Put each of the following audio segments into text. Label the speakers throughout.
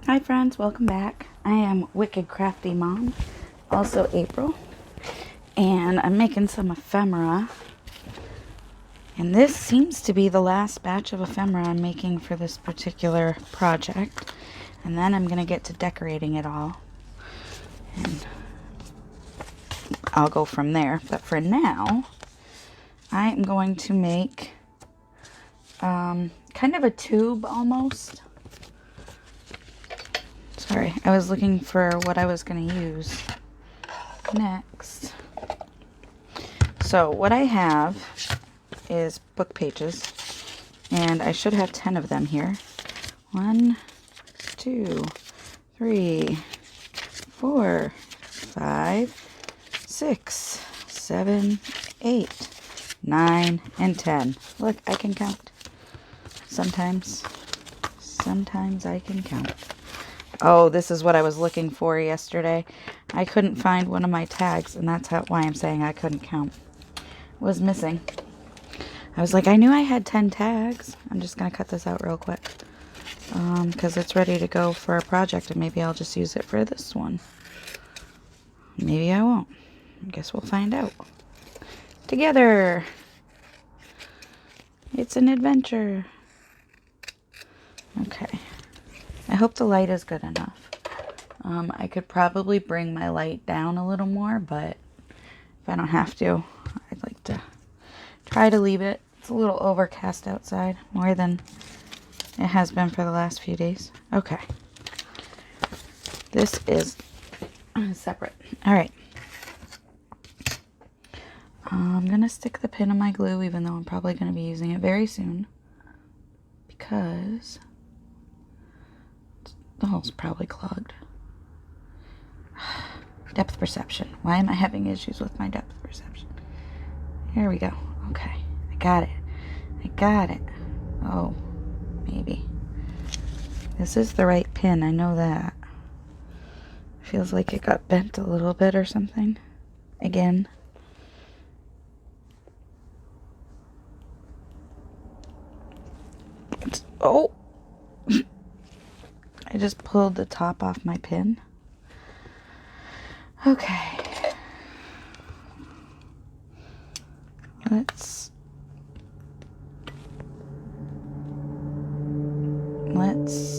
Speaker 1: Hi friends, welcome back. I am Wicked Crafty Mom, also April, and I'm making some ephemera. And this seems to be the last batch of ephemera I'm making for this particular project. And then I'm going to get to decorating it all. And I'll go from there. But for now, I am going to make kind of a tube almost. Sorry, I was looking for what I was going to use next. So what I have is book pages, and I should have 10 of them here. 1, 2, 3, 4, 5, 6, 7, 8, 9, and 10. Look, I can count. Sometimes I can count. Oh, this is what I was looking for yesterday. I couldn't find one of my tags, and that's why I'm saying I couldn't count. It was missing. I was like, I knew I had 10 tags. I'm just going to cut this out real quick. Because it's ready to go for a project, and maybe I'll just use it for this one. Maybe I won't. I guess we'll find out. Together! It's an adventure. Okay. I hope the light is good enough. I could probably bring my light down a little more, but if I don't have to, I'd like to try to leave it. It's a little overcast outside, more than it has been for the last few days. Okay. This is separate. Alright. I'm going to stick the pin in my glue, even though I'm probably going to be using it very soon. Because the hole's probably clogged. Depth perception. Why am I having issues with my depth perception? Here we go. Okay. I got it. Oh, maybe. This is the right pin. I know that. Feels like it got bent a little bit or something. Again. Oh! I just pulled the top off my pin. Okay. Let's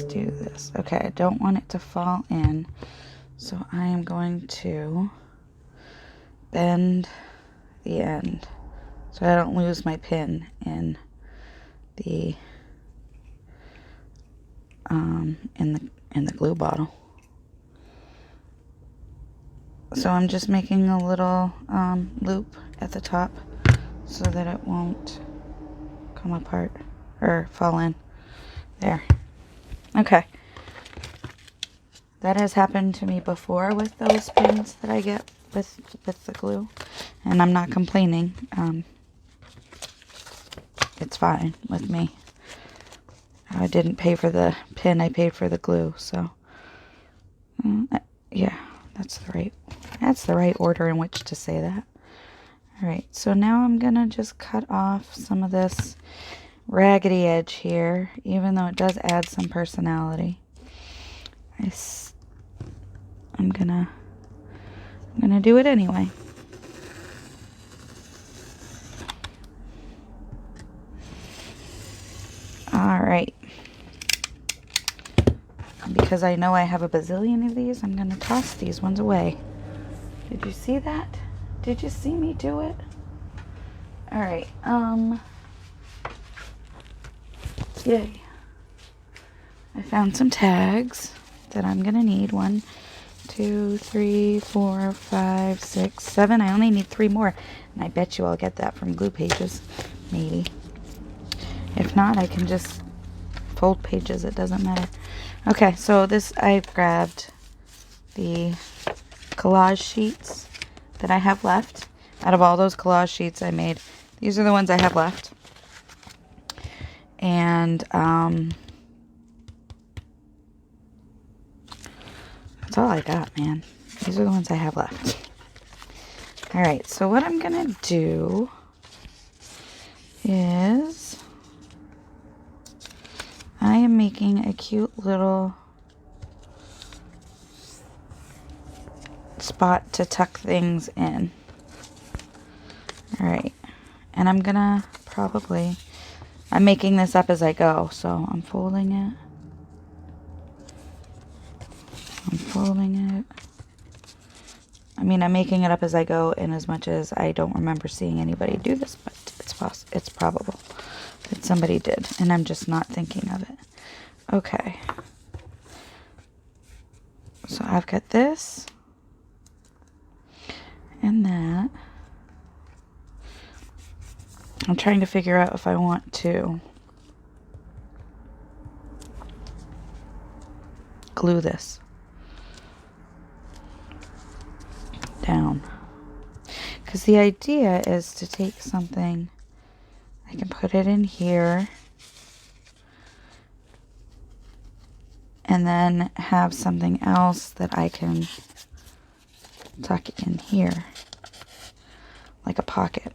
Speaker 1: do this. Okay, I don't want it to fall in, so I am going to bend the end so I don't lose my pin in the in the glue bottle. So I'm just making a little loop at the top so that it won't come apart or fall in. There. Okay. That has happened to me before with those pins that I get with the glue, and I'm not complaining. It's fine with me. I didn't pay for the pin, I paid for the glue, so yeah, that's the right order in which to say that. Alright, so now I'm gonna just cut off some of this raggedy edge here, even though it does add some personality. I'm gonna do it anyway. Alright. Because I know I have a bazillion of these, I'm gonna toss these ones away. Did you see that? Did you see me do it? Alright, yay. I found some tags that I'm gonna need. 1, 2, 3, 4, 5, 6, 7. I only need 3 more. And I bet you I'll get that from Glue Pages. Maybe. If not, I can just fold pages. It doesn't matter. Okay, so I've grabbed the collage sheets that I have left. Out of all those collage sheets I made, these are the ones I have left. And that's all I got, man. These are the ones I have left. Alright, so what I'm gonna do is I am making a cute little spot to tuck things in. Alright, and I'm gonna probably, I'm making this up as I go, so I'm folding it. I'm folding it. I mean, I'm making it up as I go in as much as I don't remember seeing anybody do this, but it's probable that somebody did, and I'm just not thinking of it. Okay. So I've got this and that. I'm trying to figure out if I want to glue this down. Because the idea is to take something, I can put it in here, and then have something else that I can tuck in here, like a pocket.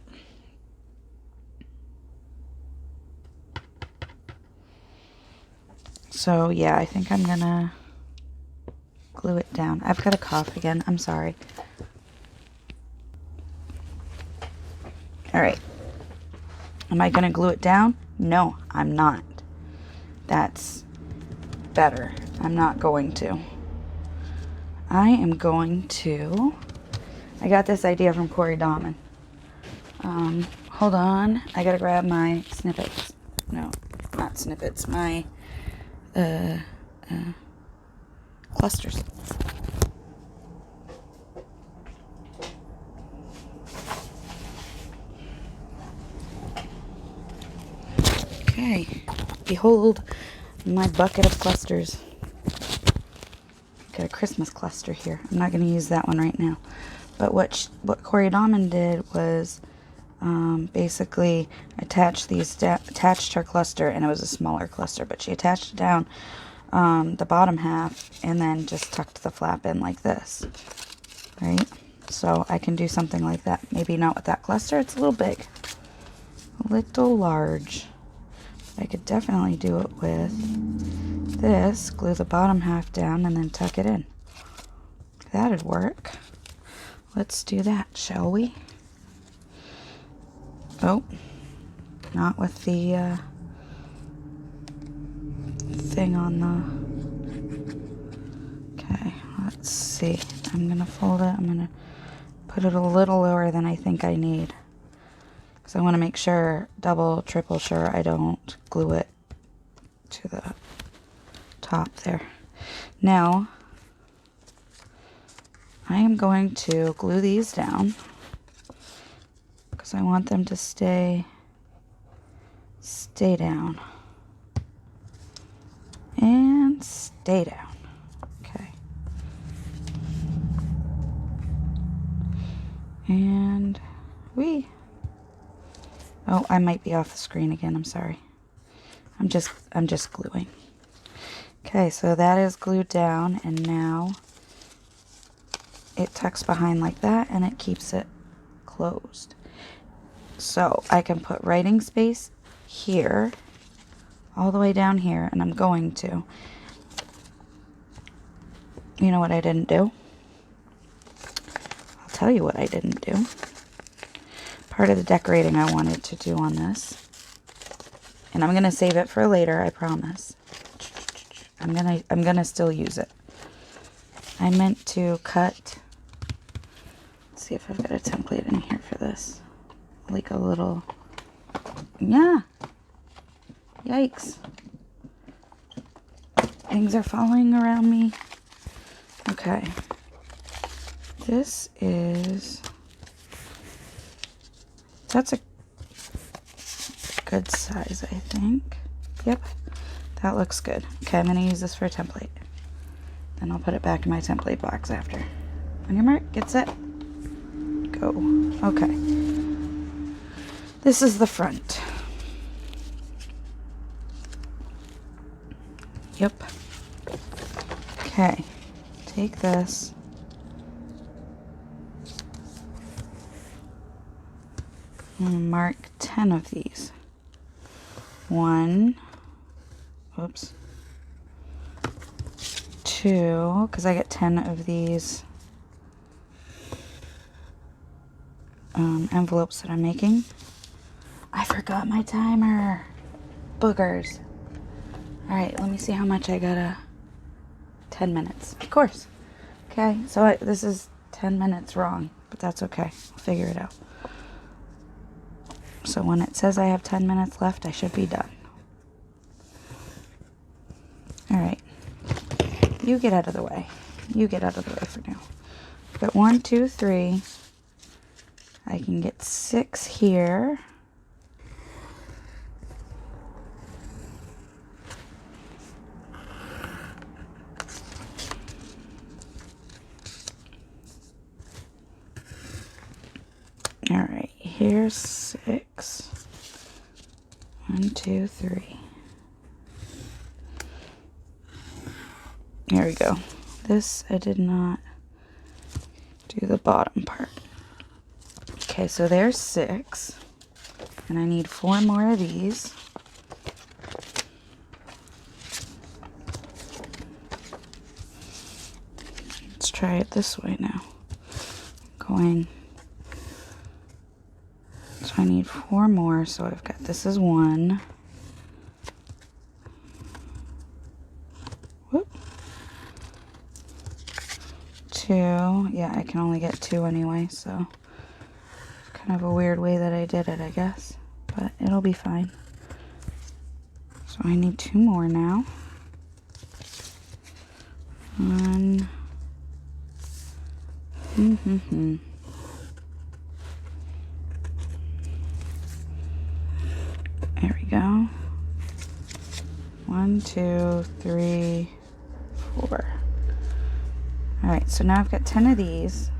Speaker 1: So yeah, I think I'm gonna glue it down. I've got a cough again, I'm sorry. Alright. Am I gonna glue it down? No, I'm not. That's better. I'm not going to. I am going to, I got this idea from Corey Dahman. Hold on, I gotta grab my snippets. No, not snippets, my clusters. Okay, behold my bucket of clusters. Got a Christmas cluster here. I'm not going to use that one right now. But what Corey Dahman did was basically attach these attached her cluster, and it was a smaller cluster, but she attached it down the bottom half and then just tucked the flap in like this. Right? So I can do something like that. Maybe not with that cluster. It's a little big. A little large. I could definitely do it with this. Glue the bottom half down and then tuck it in. That'd work. Let's do that, shall we? Oh, not with the thing on the... Okay, let's see. I'm going to fold it. I'm going to put it a little lower than I think I need. Because I want to make sure, double, triple sure, I don't glue it to the top there. Now, I am going to glue these down because I want them to stay down. And stay down. Okay. And oh, I might be off the screen again. I'm sorry. I'm just gluing. Okay, so that is glued down, and now it tucks behind like that, and it keeps it closed. So I can put writing space here, all the way down here, and I'm going to. You know what I didn't do? I'll tell you what I didn't do. Part of the decorating I wanted to do on this, and I'm going to save it for later, I promise. I'm gonna still use it. I meant to cut, let's see if I've got a template in here for this. Like a little, yeah. Yikes. Things are falling around me. Okay. This is, that's a good size, I think. Yep. That looks good. Okay, I'm going to use this for a template. Then I'll put it back in my template box after. On your mark, get set, go. Okay. This is the front. Yep. Okay. Take this. I'm going to mark 10 of these. 1. Oops. 2, because I get 10 of these envelopes that I'm making. I forgot my timer. Boogers. Alright, let me see how much I got. 10 minutes. Of course. Okay, so this is 10 minutes wrong, but that's okay. I'll figure it out. So when it says I have 10 minutes left, I should be done. Alright. You get out of the way. You get out of the way for now. Got 1, 2, 3. I can get 6 here. Alright, here's 6. 1, 2, 3. There we go. This, I did not do the bottom part. Okay, so there's 6. And I need 4 more of these. Let's try it this way now. Going. So I need 4 more, so I've got, this is 1. Whoop. 2. Yeah, I can only get 2 anyway, so kind of a weird way that I did it, I guess. But it'll be fine. So I need 2 more now. 1. There we go. 1, 2, 3, 4. Alright, so now I've got 10 of these.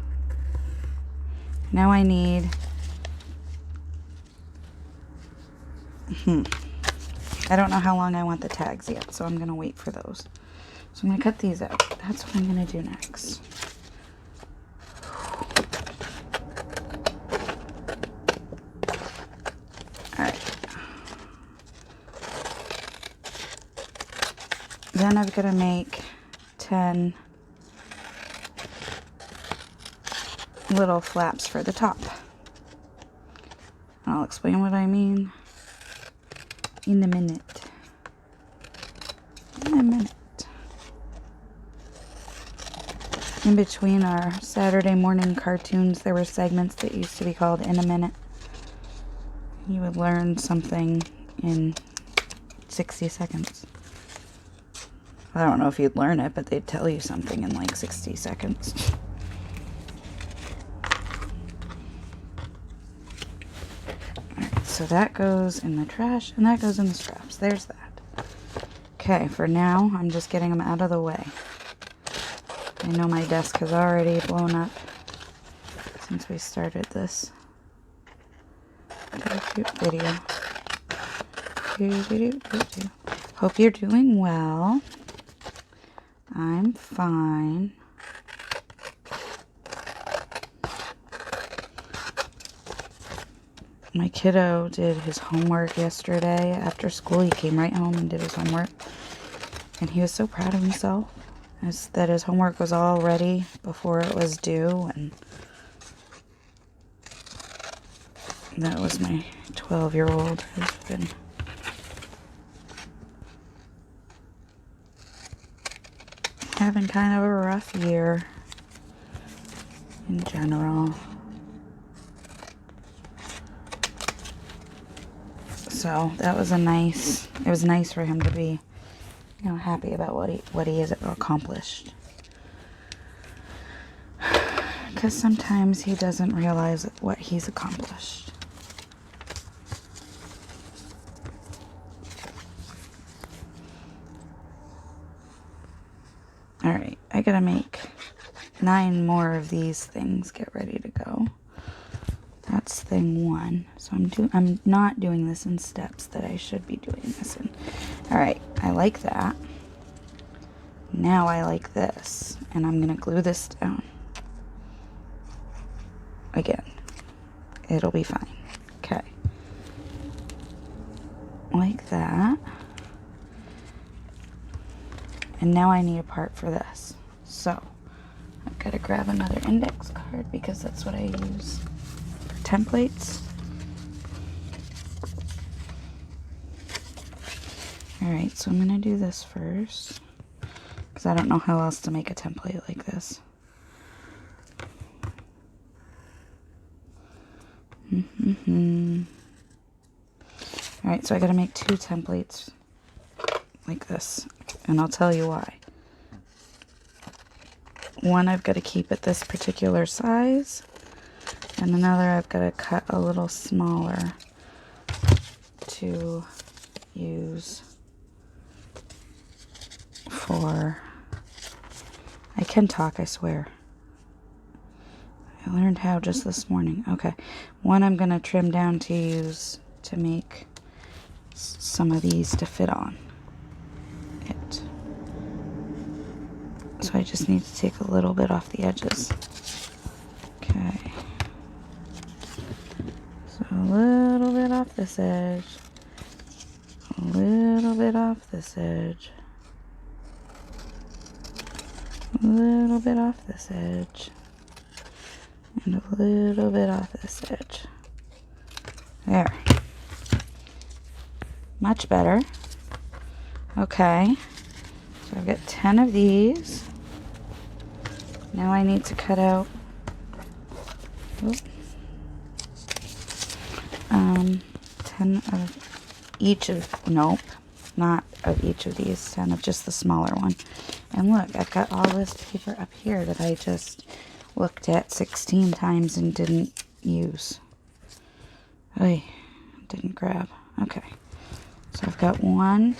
Speaker 1: Now I need... I don't know how long I want the tags yet, so I'm going to wait for those. So I'm going to cut these out. That's what I'm going to do next. Then I've got to make 10 little flaps for the top. I'll explain what I mean in a minute. In between our Saturday morning cartoons, there were segments that used to be called In a Minute. You would learn something in 60 seconds. I don't know if you'd learn it, but they'd tell you something in like 60 seconds. Alright, so that goes in the trash, and that goes in the straps. There's that. Okay, for now, I'm just getting them out of the way. I know my desk has already blown up since we started this video. Hope you're doing well. I'm fine. My kiddo did his homework yesterday after school. He came right home and did his homework. And he was so proud of himself that his homework was all ready before it was due. And that was my 12-year-old who's been having kind of a rough year in general. So that was it was nice for him to be, you know, happy about what he has accomplished. Because sometimes he doesn't realize what he's accomplished. Alright, I gotta make 9 more of these things get ready to go. That's thing 1. So I'm not doing this in steps that I should be doing this in. Alright, I like that. Now I like this. And I'm gonna glue this down. Again. It'll be fine. Okay. Like that. And now I need a part for this. So, I've got to grab another index card because that's what I use for templates. Alright, so I'm going to do this first, because I don't know how else to make a template like this. Alright, so I got to make 2 templates like this, and I'll tell you why. One I've got to keep at this particular size, and another I've got to cut a little smaller to use for... I can talk, I swear. I learned how just this morning. Okay, one I'm going to trim down to use to make some of these to fit on it. So I just need to take a little bit off the edges. Okay. So a little bit off this edge. A little bit off this edge. A little bit off this edge. And a little bit off this edge. There. Much better. Okay. So I've got 10 of these. Now I need to cut out 10 of each of, nope, not of each of these, 10 of just the smaller one. And look, I've got all this paper up here that I just looked at 16 times and didn't use. Oy, didn't grab. Okay, so I've got one.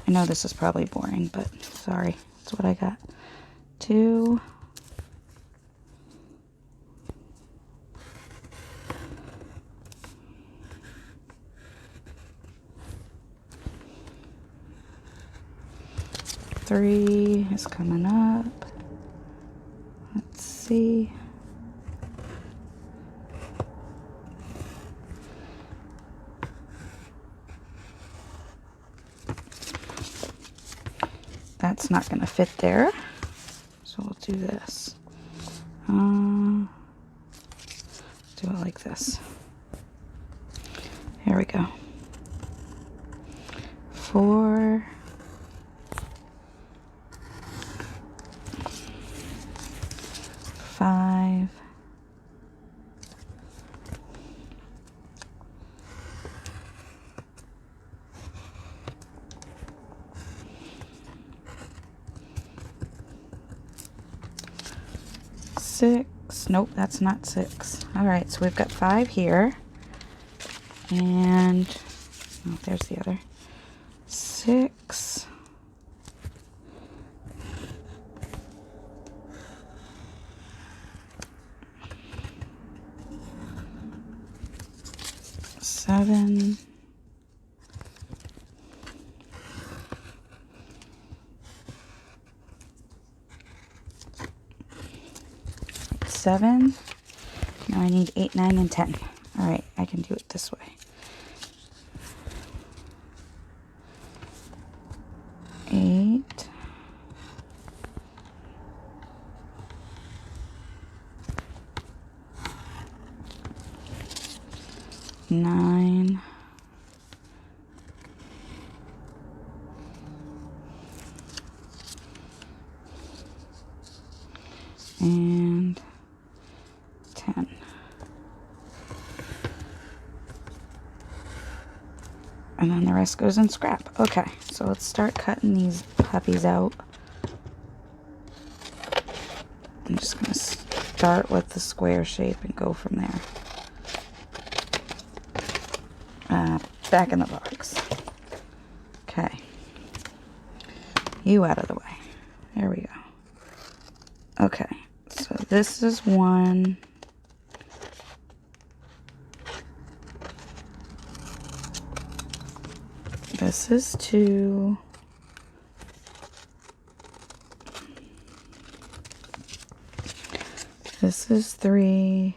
Speaker 1: I know this is probably boring, but sorry, that's what I got. 2. 3 is coming up. Let's see. That's not going to fit there, so we'll do this. Do it like this. Here we go. 4. 5. 6. Nope, that's not 6. Alright, so we've got 5 here. And oh, there's the other. 6. 7. 7. Now I need 8, 9, and 10. Alright, I can do it this way. 8. 9. 10. And then the rest goes in scrap. Okay, so let's start cutting these puppies out. I'm just going to start with the square shape and go from there. Back in the box. Okay. You out of the way. There we go. Okay, so this is 1. This is 2. This is 3.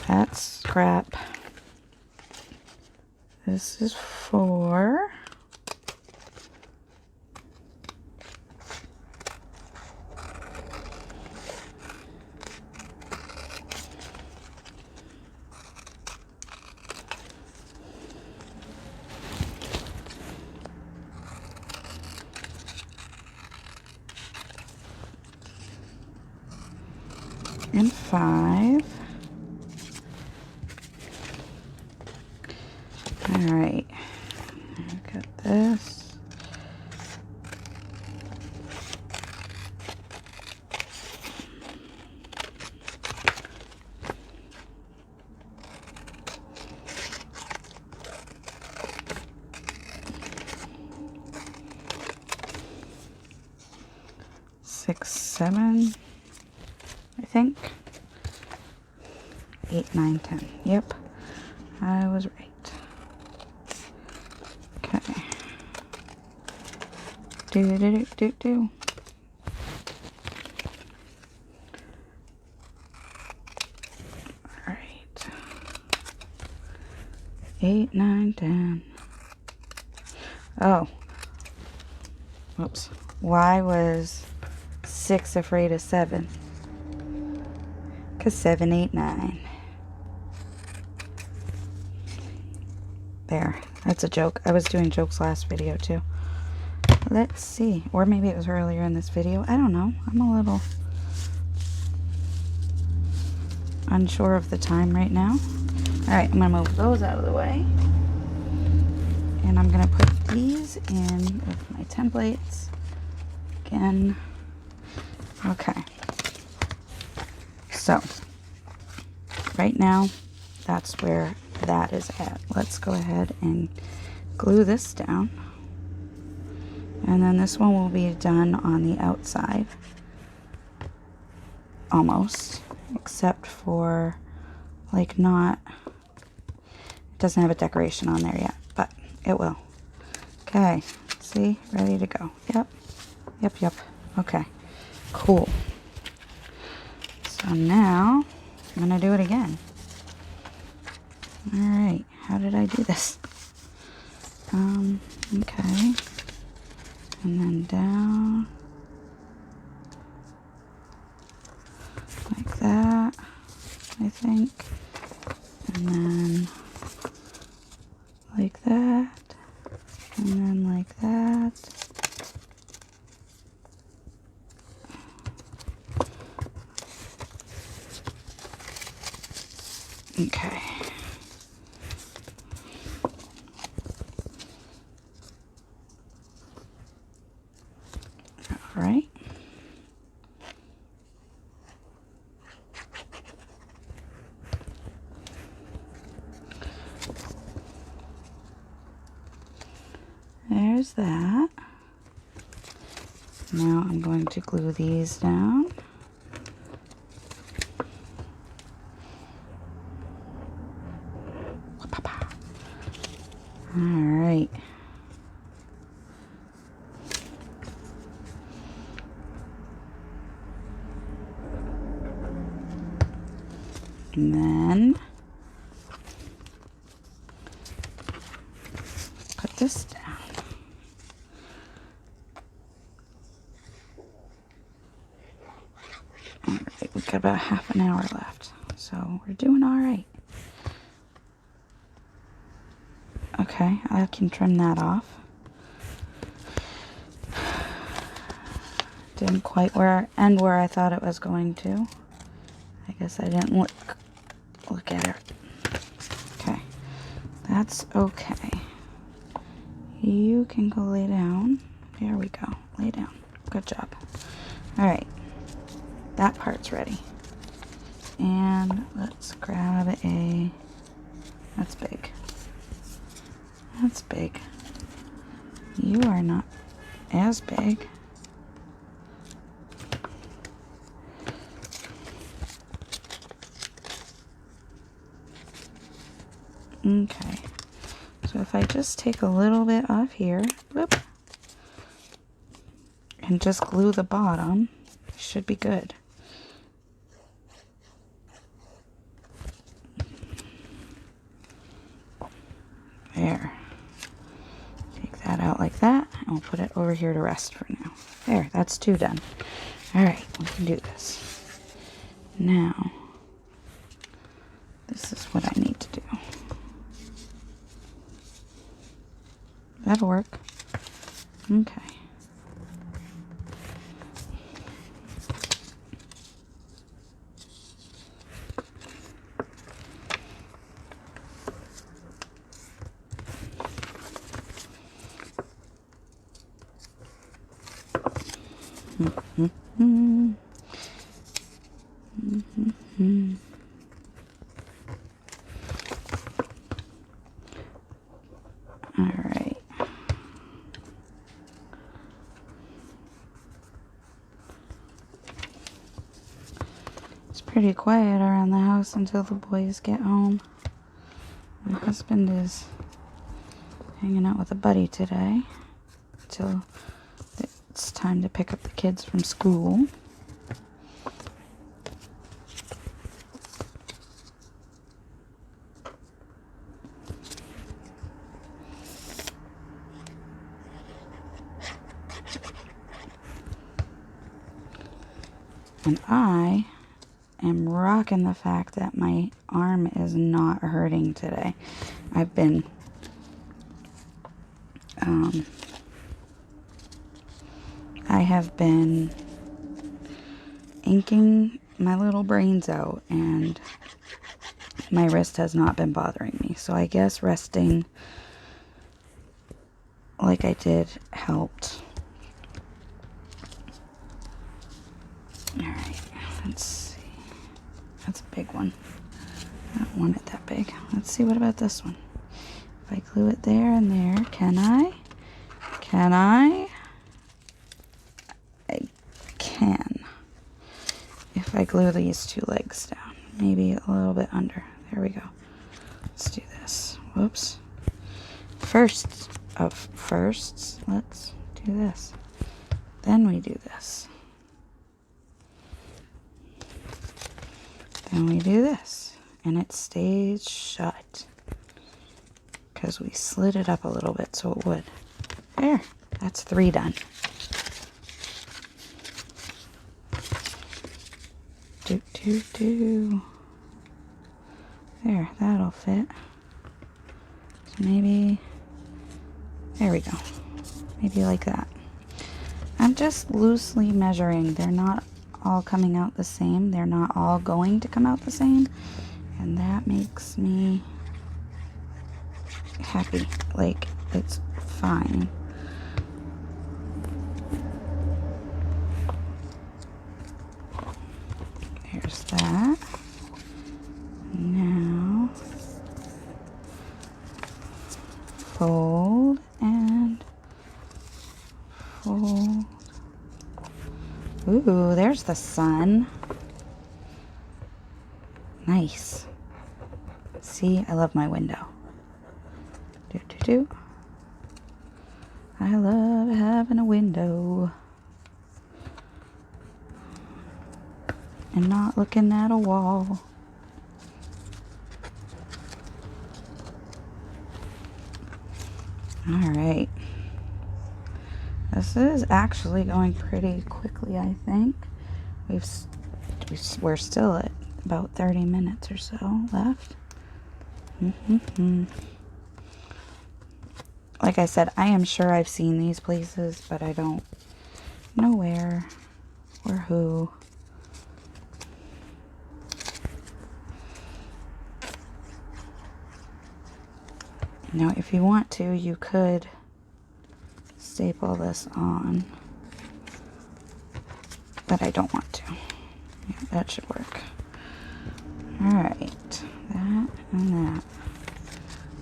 Speaker 1: That's scrap. This is for and 5. All right, look at this. Six, 7, I think. 8, 9, 10. Yep, I was right. Okay. Do. All right. 8, 9, 10. Oh. Whoops. Why was 6 afraid of 7? Because 7, 8, 9. There. That's a joke. I was doing jokes last video too. Let's see. Or maybe it was earlier in this video. I don't know. I'm a little unsure of the time right now. Alright, I'm going to move those out of the way. And I'm going to put these in with my templates. Again. Okay. So, right now, that's where that is at. Let's go ahead and glue this down. And then this one will be done on the outside. Almost. Except for, like, not... It doesn't have a decoration on there yet, but it will. Okay. See? Ready to go. Yep. Yep. Okay. Cool. So now, I'm going to do it again. Alright. How did I do this? Okay. And then down. Like that, I think. And then like that. And then like that. Okay. All right. There's that. Now I'm going to glue these down. All right. And then put this down. All right, we've got about half an hour left, so we're doing all right. Okay, I can trim that off. Didn't quite end where I thought it was going to. I guess I didn't look at it. Okay, that's okay. You can go lay down. There we go. Lay down. Good job. All right, that part's ready. And let's grab a. That's big. That's big. You are not as big. Okay. So if I just take a little bit off here, whoop, and just glue the bottom, it should be good. There. Take that out like that, and we'll put it over here to rest for now. There, that's 2 done. Alright, we can do this. Now, this is what I need to do. That'll work. Okay. All right. It's pretty quiet around the house until the boys get home. My husband is hanging out with a buddy today until it's time to pick up the kids from school. And I am rocking the fact that my arm is not hurting today. I've been I have been inking my little brains out, and my wrist has not been bothering me. So I guess resting like I did helped. Alright, let's see. That's a big one. I don't want it that big. Let's see, what about this one? If I glue it there and there, can I? Can I? I can. If I glue these 2 legs down. Maybe a little bit under. There we go. Let's do this. Whoops. First of firsts, let's do this. Then we do this. Then we do this. And it stays shut. Because we slid it up a little bit so it would. There. That's 3 done. Do. There, that'll fit. So maybe, there we go. Maybe like that. I'm just loosely measuring. They're not all coming out the same. They're not all going to come out the same. And that makes me happy. Like, it's fine. There's that. Now, fold and fold. Ooh, there's the sun. Nice. See, I love my window. Do. I love having a window. And not looking at a wall. Alright. This is actually going pretty quickly, I think. We're still at about 30 minutes or so left. Like I said, I am sure I've seen these places, but I don't know where or who. Now, if you want to, you could staple this on, but I don't want to. Yeah, that should work. Alright, that and that.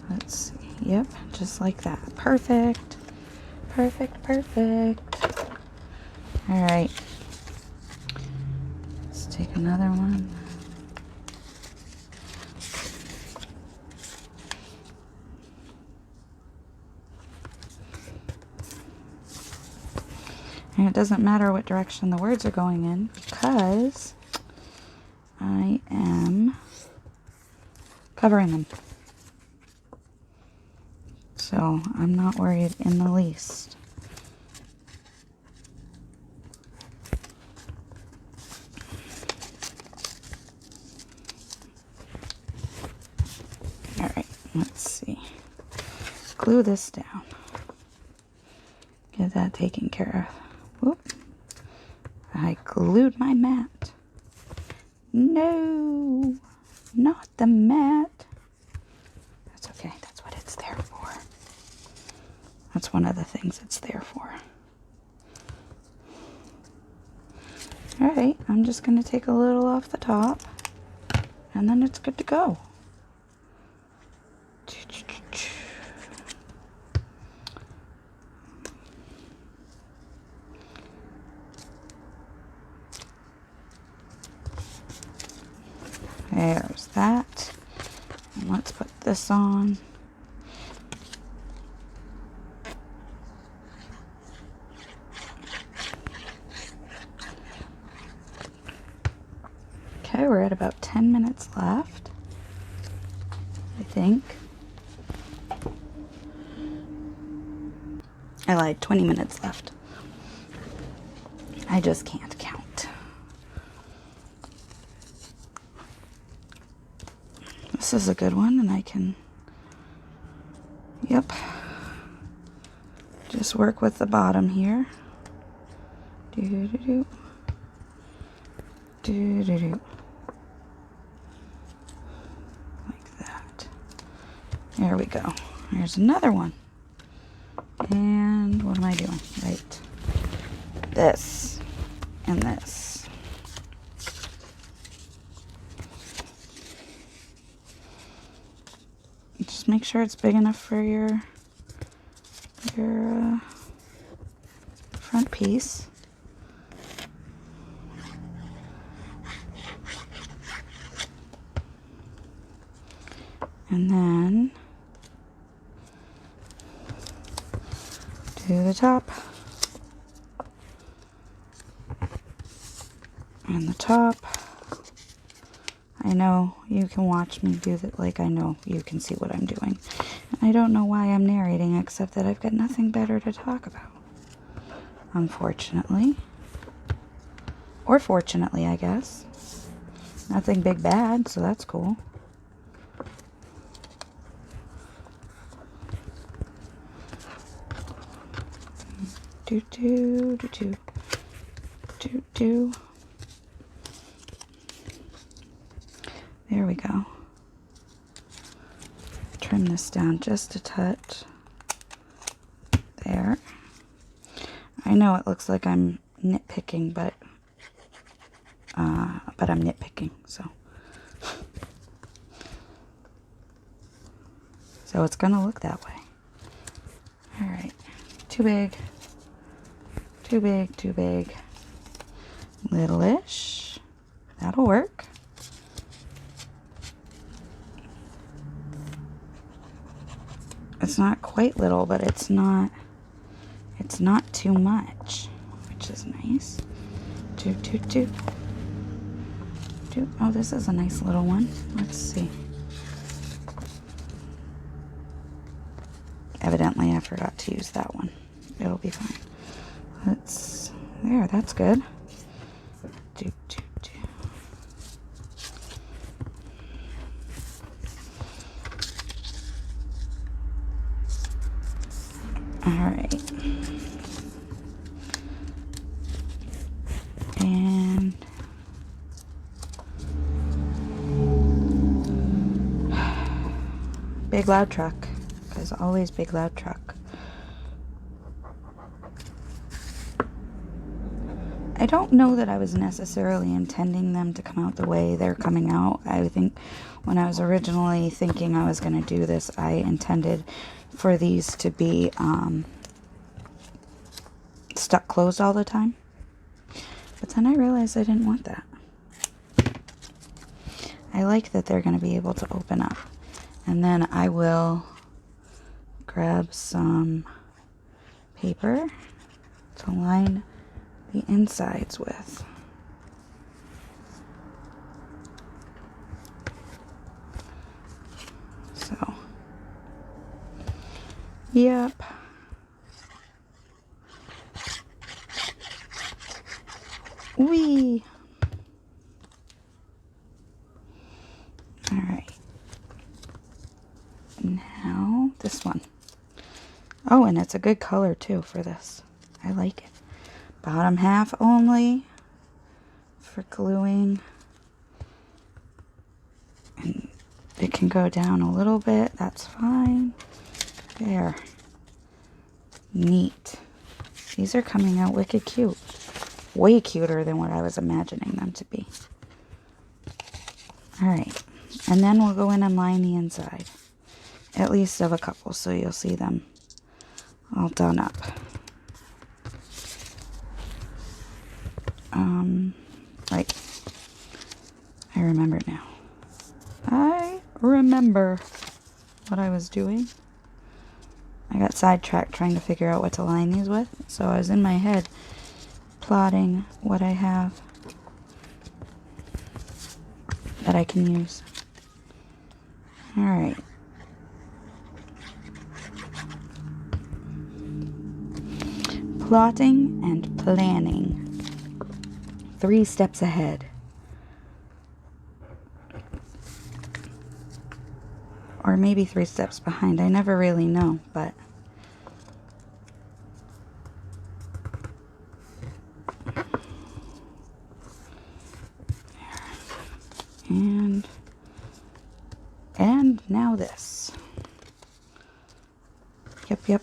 Speaker 1: Let's see. Yep, just like that. Perfect. Perfect, perfect. Alright. Let's take another one. And it doesn't matter what direction the words are going in because I am covering them. So I'm not worried in the least. All right, let's see. Glue this down. Get that taken care of. Whoop. I glued my mat. No, not the mat. That's okay. That's what it's there for. That's one of the things it's there for. All right, I'm just going to take a little off the top, and then it's good to go. There's that. And let's put this on. Okay, we're at about 10 minutes left, I think. I lied, 20 minutes left. I just can't count. This is a good one, and I can, yep, just work with the bottom here. Do-do-do. Do-do-do. Like that. There we go. Here's another one. And what am I doing? Right. This and this. Just make sure it's big enough for your front piece. And then do the top and the top. I know you can watch me do that, like I know you can see what I'm doing. And I don't know why I'm narrating, except that I've got nothing better to talk about. Unfortunately. Or fortunately, I guess. Nothing big bad, so that's cool. Do do do do do do. There we go. Trim this down just a touch. There. I know it looks like I'm nitpicking, but I'm nitpicking, so it's gonna look that way. All right. Too big. Too big, too big. Little-ish. That'll work. It's not quite little, but it's not too much, which is nice. Do. Oh, this is a nice little one. Let's see. Evidently, I forgot to use that one. It'll be fine. There, that's good. Do. All right. And big loud truck, because always big loud truck. I don't know that I was necessarily intending them to come out the way they're coming out. I think when I was originally thinking I was going to do this, I intended for these to be stuck closed all the time. But then I realized I didn't want that. I like that they're going to be able to open up. And then I will grab some paper to line the insides with. So Yep. Wee. All right. Now this one. Oh, and it's a good color too for this. I like it. Bottom half only for gluing. And it can go down a little bit. That's fine. There. Neat. These are coming out wicked cute. Way cuter than what I was imagining them to be. Alright. And then we'll go in and line the inside. At least of a couple, so you'll see them all done up. Right. I remember now. I remember what I was doing. I got sidetracked trying to figure out what to line these with, so I was in my head plotting what I have that I can use. Alright. Plotting and planning. 3 steps ahead. Or maybe 3 steps behind. I never really know, but... And now this. Yep.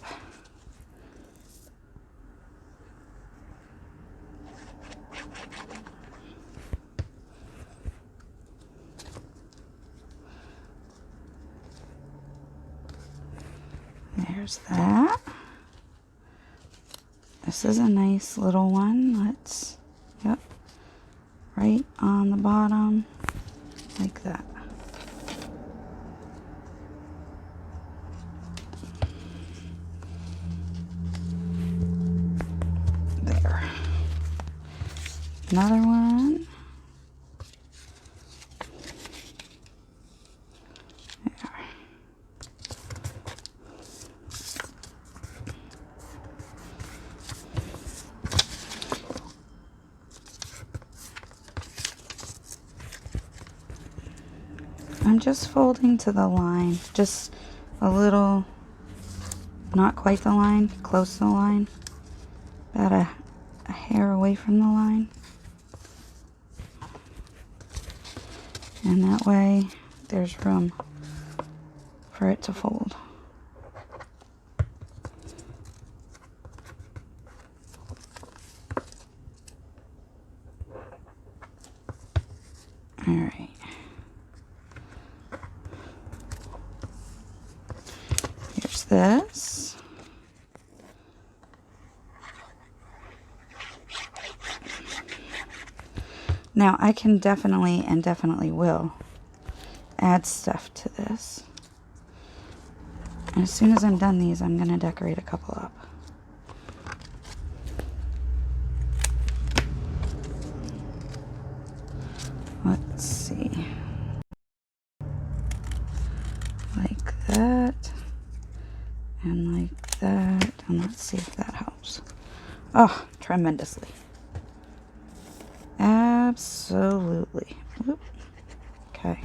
Speaker 1: There's that. This is a nice little one. Let's, yep, right on the bottom, like that. There. Another one. I'm just folding to the line, just a little, not quite the line, close to the line, about a hair away from the line. And that way there's room for it to fold. All right. Here's this. Now I can definitely and definitely will add stuff to this. And as soon as I'm done these, I'm going to decorate a couple up. Let's see. Like that. And like that. And let's see if that helps. Oh, tremendously. Absolutely. Whoop. Okay.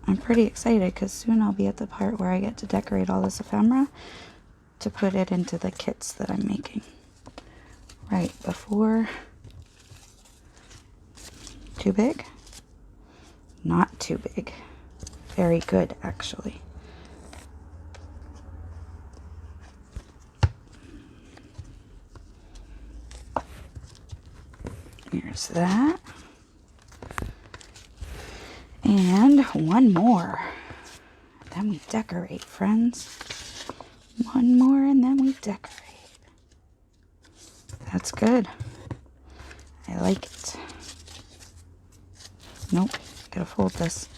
Speaker 1: I'm pretty excited because soon I'll be at the part where I get to decorate all this ephemera to put it into the kits that I'm making. Right, before... Too big? Not too big. Very good, actually. Here's that. And one more. Then we decorate, friends. One more and then we decorate. That's good. I like it. Nope, gotta fold this.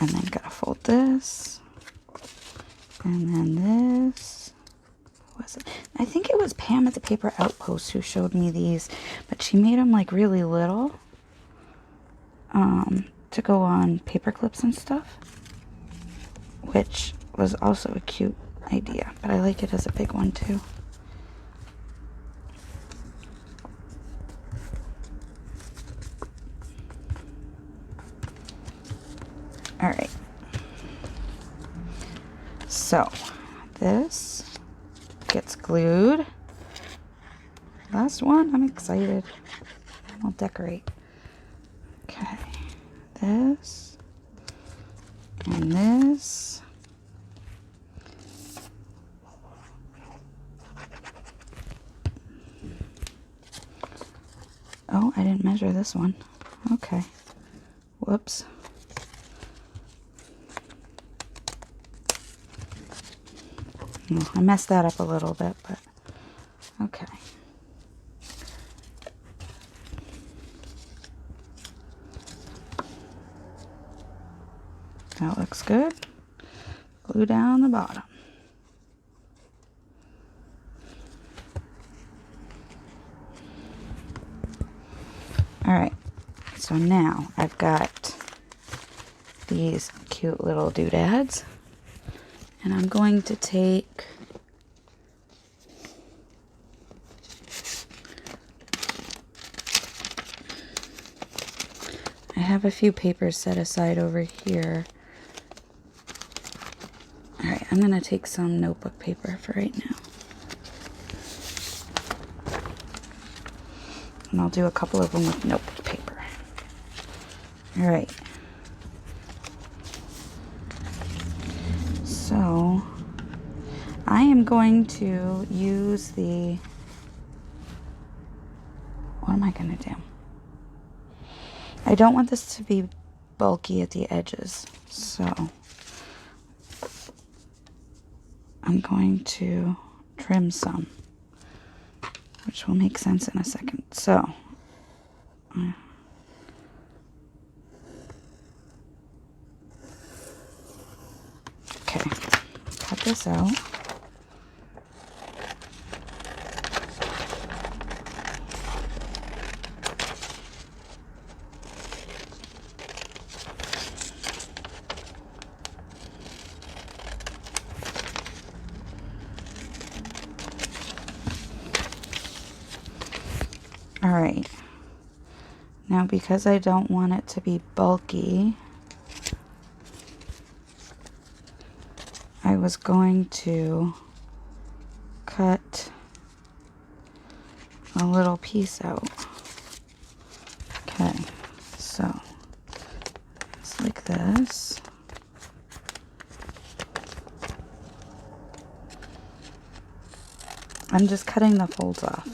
Speaker 1: And then gotta fold this. And then this. What was it? I think it was Pam at the Paper Outpost who showed me these, but she made them like really little. to go on paper clips and stuff, which was also a cute idea, but I like it as a big one too. All right. So this gets glued. Last one, I'm excited. I'll decorate. Okay, this and this. Oh, I didn't measure this one. Okay. Whoops. I messed that up a little bit, but okay. That looks good. Glue down the bottom. Alright, so now I've got these cute little doodads, and I'm going to take I have a few papers set aside over here. Alright, I'm going to take some notebook paper for right now. And I'll do a couple of them with notebook paper. Alright. So, I am going to use the... What am I going to do? I don't want this to be bulky at the edges, so I'm going to trim some, which will make sense in a second. So, okay, cut this out. Alright, now because I don't want it to be bulky, I was going to cut a little piece out. Okay, so it's like this. I'm just cutting the folds off.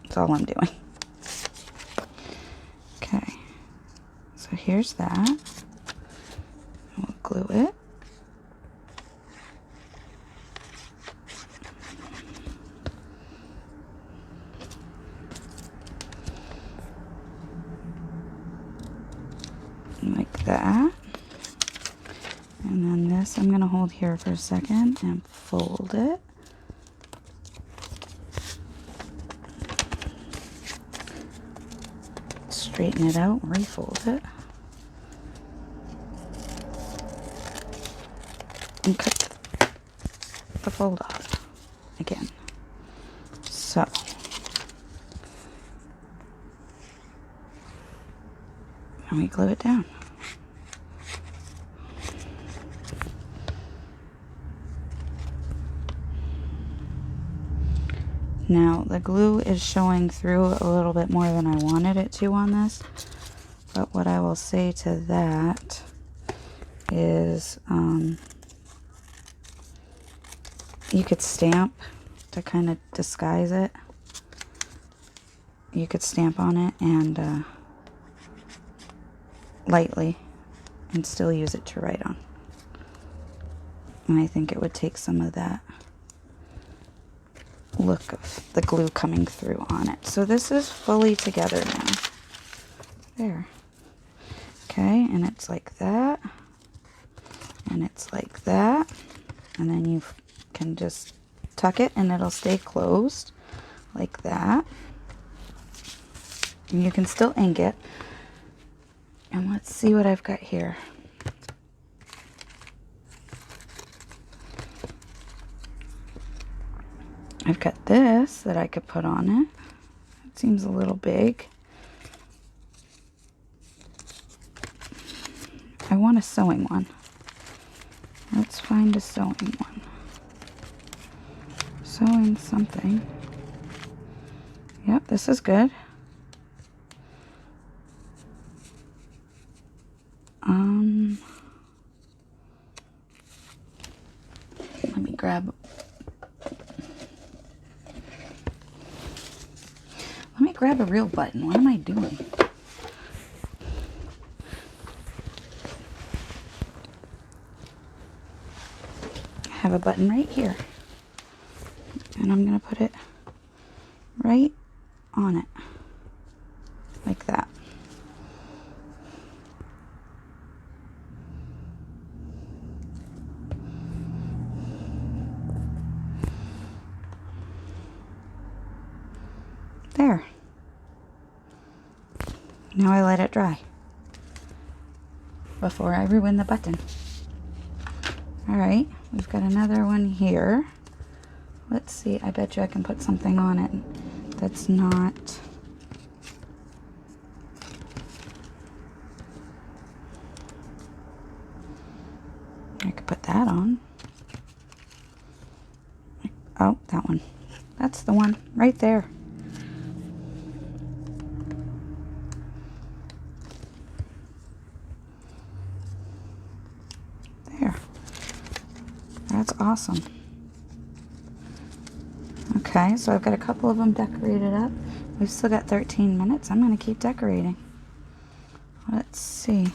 Speaker 1: That's all I'm doing. Okay, so here's that. We'll glue it. Like that. And then this I'm going to hold here for a second and fold it. Straighten it out, refold it, and cut the fold off again. So, and we glue it down. Now, the glue is showing through a little bit more than I wanted it to on this, but what I will say to that is you could stamp to kind of disguise it. You could stamp on it and lightly and still use it to write on. And I think it would take some of that look of the glue coming through on it. So this is fully together now. There. Okay, and it's like that. And it's like that. And then you can just tuck it and it'll stay closed like that. And you can still ink it. And let's see what I've got here. I've got this that I could put on it. It seems a little big. I want a sewing one. Let's find a sewing one. Sewing something. Yep, this is good. Let me grab a real button. What am I doing? I have a button right here. And I'm going to put it right on it. Like that. There. Now I let it dry before I ruin the button. Alright, we've got another one here. Let's see, I bet you I can put something on it that's not... I could put that on. Oh, that one. That's the one right there. There. That's awesome. Okay, so I've got a couple of them decorated up. We've still got 13 minutes. I'm going to keep decorating. Let's see.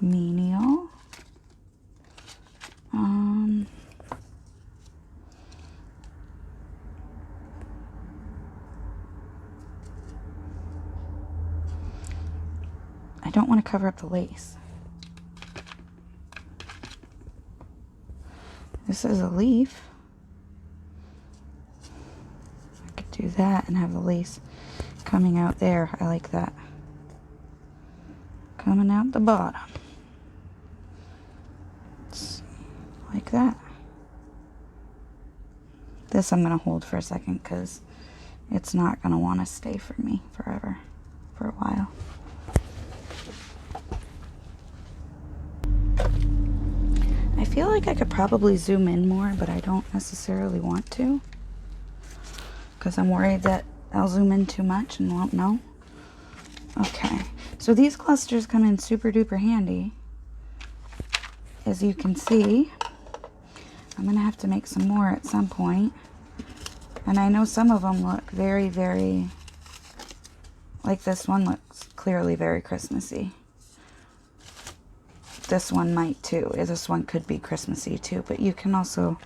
Speaker 1: Menial. I don't want to cover up the lace. This is a leaf. I could do that and have the lace coming out there. I like that. Coming out the bottom. Let's see, like that. This I'm going to hold for a second because it's not going to want to stay for me forever, for a while. I feel like I could probably zoom in more, but I don't necessarily want to because I'm worried that I'll zoom in too much and won't know. Okay, so these clusters come in super duper handy. As you can see, I'm going to have to make some more at some point. And I know some of them look very, very, like this one looks clearly very Christmassy. This one might too. This one could be Christmassy too, but you can also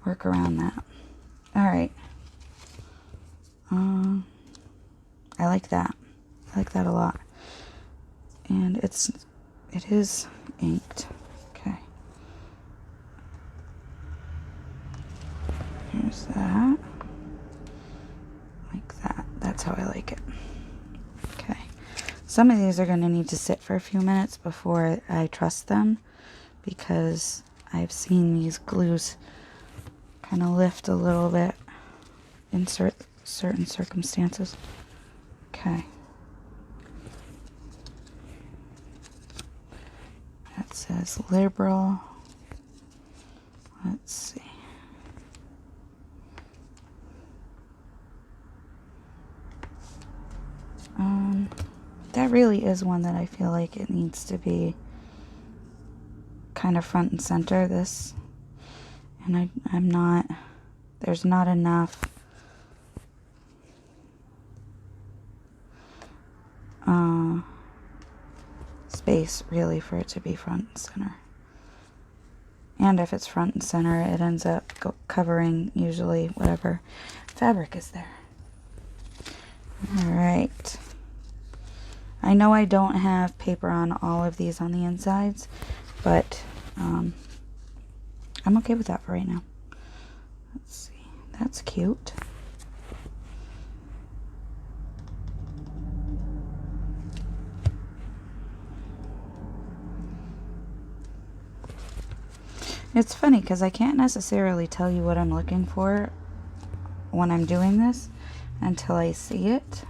Speaker 1: work around that. Alright. I like that. I like that a lot. And it is inked. Okay. Here's that. Like that. That's how I like it. Okay. Some of these are going to need to sit for a few minutes before I trust them because I've seen these glues kind of lift a little bit in certain circumstances. Okay. That says liberal. Let's see. That really is one that I feel like it needs to be kind of front and center, this. And I'm not, there's not enough space really for it to be front and center. And if it's front and center, it ends up covering usually whatever fabric is there. Alright. I know I don't have paper on all of these on the insides, but I'm okay with that for right now. Let's see. That's cute. It's funny because I can't necessarily tell you what I'm looking for when I'm doing this until I see it.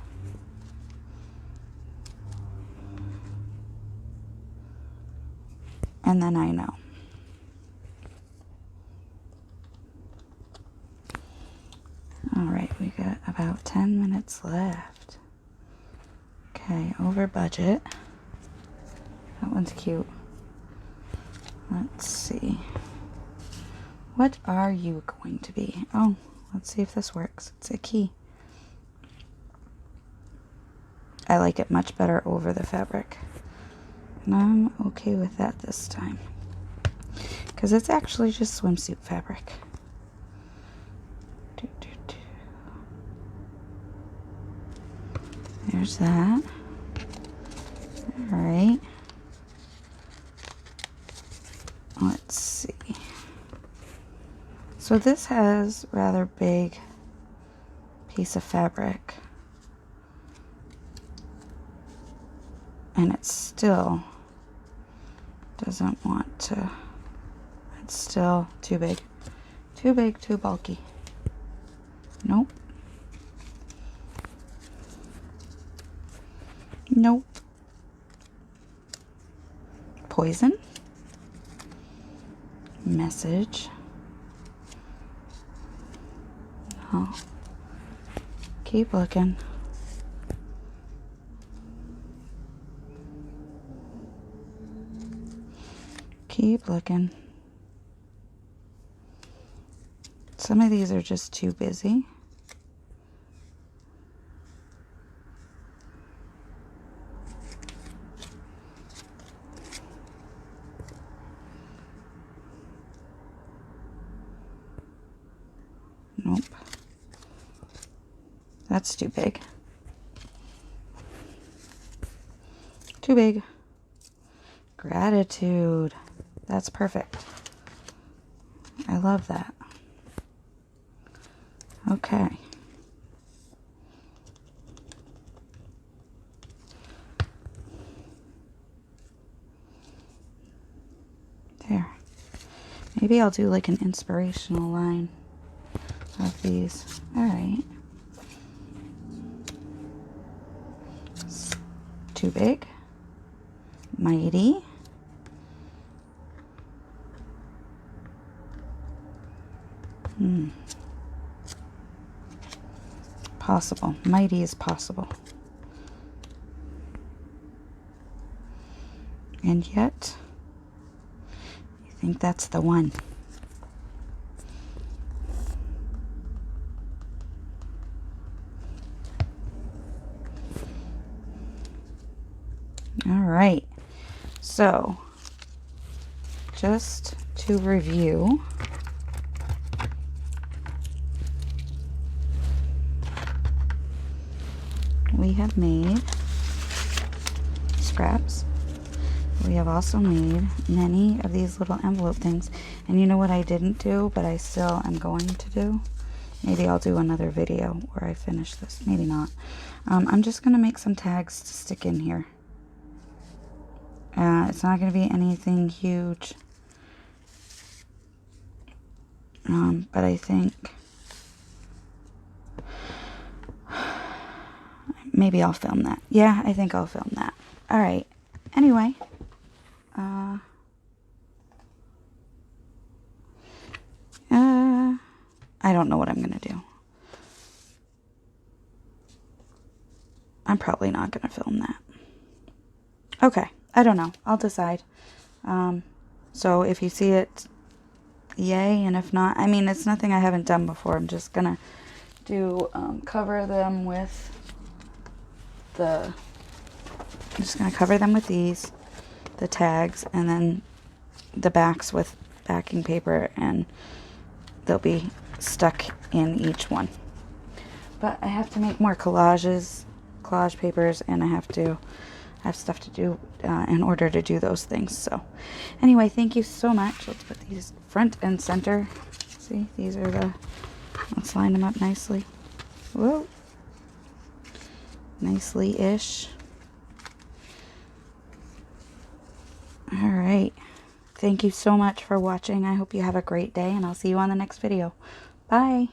Speaker 1: And then I know. Alright, we got about 10 minutes left. Okay, over budget. That one's cute. Let's see. What are you going to be? Oh, let's see if this works. It's a key. I like it much better over the fabric. And I'm okay with that this time. Because it's actually just swimsuit fabric. There's that. Alright. Let's see. So this has rather big piece of fabric. And it still doesn't want to. It's still too big. Too big, too bulky. Nope. Nope. Poison. Message. Oh. Keep looking. Keep looking. Some of these are just too busy. Nope. That's too big. Too big. Gratitude. That's perfect. I love that. Okay. There. Maybe I'll do like an inspirational line of these. Alright. Too big. Mighty. Possible. Mighty is possible. And yet, you think that's the one. All right. So, just to review, we have made scraps. We have also made many of these little envelope things. And you know what I didn't do, but I still am going to do? Maybe I'll do another video where I finish this. Maybe not. I'm just going to make some tags to stick in here. It's not going to be anything huge. But I think maybe I'll film that. Yeah, I think I'll film that. All right. Anyway, I don't know what I'm going to do. I'm probably not going to film that. Okay. I don't know. I'll decide. So if you see it, yay. And if not, I mean, it's nothing I haven't done before. I'm just going to do, cover them with I'm just going to cover them with these, the tags, and then the backs with backing paper, and they'll be stuck in each one. But I have to make more collage papers, and I have stuff to do in order to do those things. So anyway, thank you so much. Let's put these front and center. See, these are the Let's line them up nicely. Whoa. Nicely-ish. All right. Thank you so much for watching. I hope you have a great day, and I'll see you on the next video. Bye.